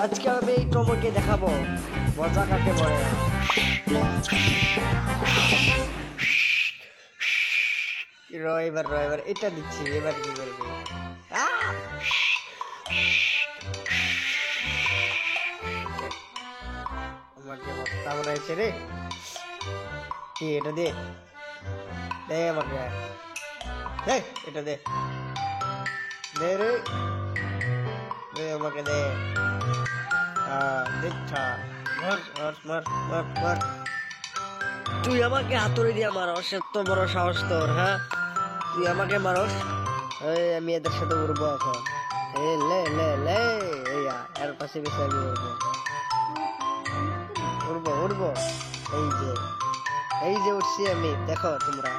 আজকে আমি এই টমকে দেখাবো মজা কাকে বলে। এবার এটা দিচ্ছি, এবার কি করবে? আমার যে বস্তা বানাইছে রে, কি এটা দে দে আমাকে, এটা দে দে রে, দে আমাকে দে। দেখছা, মার মার মার মার মার। তুই আমাকে হাতুড়ি দিয়ে মারস? এত বড় সাহস তোর? হ্যাঁ, তুই আমাকে মারস? আমি এদের সাথে উড়বো এখন। লে লে লে, এর পাশে বেশি আমি উড়বো। এই যে উঠছি আমি, দেখো তোমরা।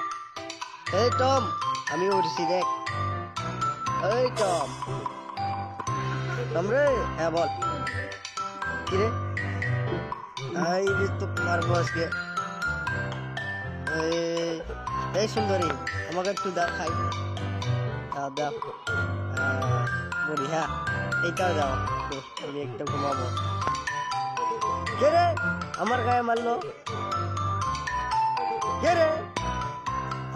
এই টম, আমি উঠছি, দেখ। এই টম রে, হ্যাঁ বল কি রে? এই তো মারবো আজকে। এই সুন্দরী, আমাকে একটু দেখাই, দাও বলি। হ্যাঁ, এইটাও দাও, আমি একটু ঘুমাবো। কে রে আমার গায়ে মারলো? কে রে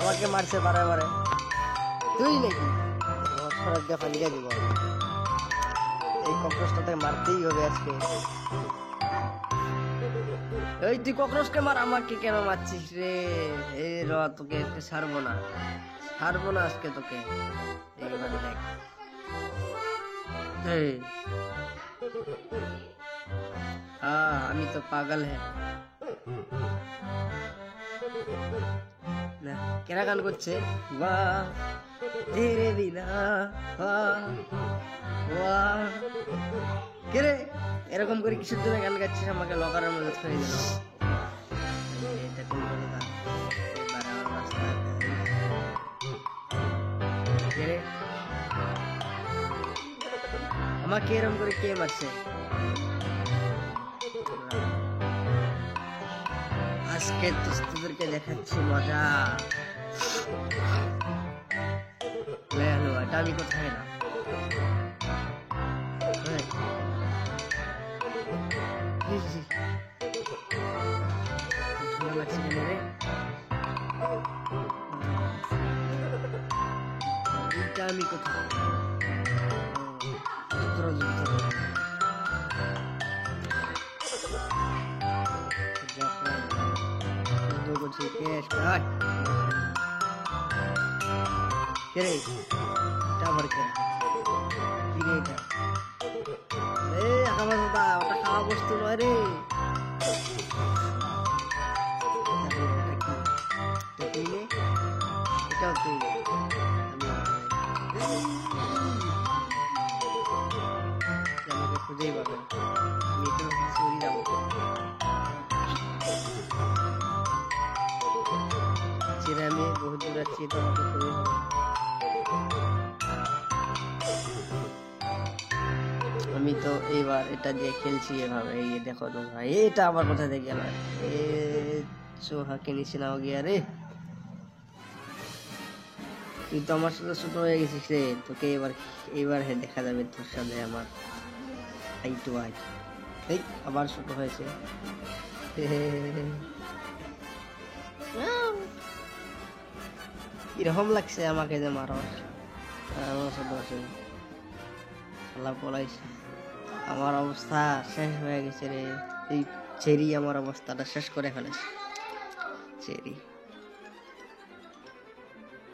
আমাকে মারছে বারে? তুই নাকি? ফালিয়ে দিব, এই ককরোচটাকে মারতেই হবে আজকে। এই তুই ককরোচকে মার, আমাকে কেন মারছিস রে? এই তোকে ছাড়বো না আজকে তোকে। এইবার দেখ, আমি তো পাগল হ্যাঁ। না, কেনা গান করছে? বাহ তেরে বিনা, কে রে এরকম করে কিসের জন্য গান গাচ্ছিস? আমাকে লকারের মধ্যে ছড়িয়ে দিল। আমাকে এরকম করে কে মারছে? আজকে তোদেরকে দেখাচ্ছি মজা। এটা আমি কোথায় না, আমি কোথায়? ওটা খাওয়া বস্তু নয় রে। এটাও তুই আমাকে খুঁজেই পাবে। আমি তো চুরি যাবো, ছেড়ে আমি বহু দূর আছি, তো আমাকে খুঁজেই পাবে। আমি তো এইবার এটা দিয়ে খেলছি এভাবে। এই দেখো তোমরা, এটা আমার কোথা থেকে গেল? সোহাকে নিচে নাও গিয়া রে। তুই তো আমার সাথে ছোট হয়ে গেছিস রে, তোকে এইবার দেখা যাবে তোর সাথে আমার আই টু আই। এই আবার ছোট হয়েছে। কিরকম লাগছে আমাকে যে মারস? পলাইছে, আমার অবস্থা শেষ হয়ে গেছে রে। এই চেরি আমার অবস্থাটা শেষ করে ফেলেছে। চেরি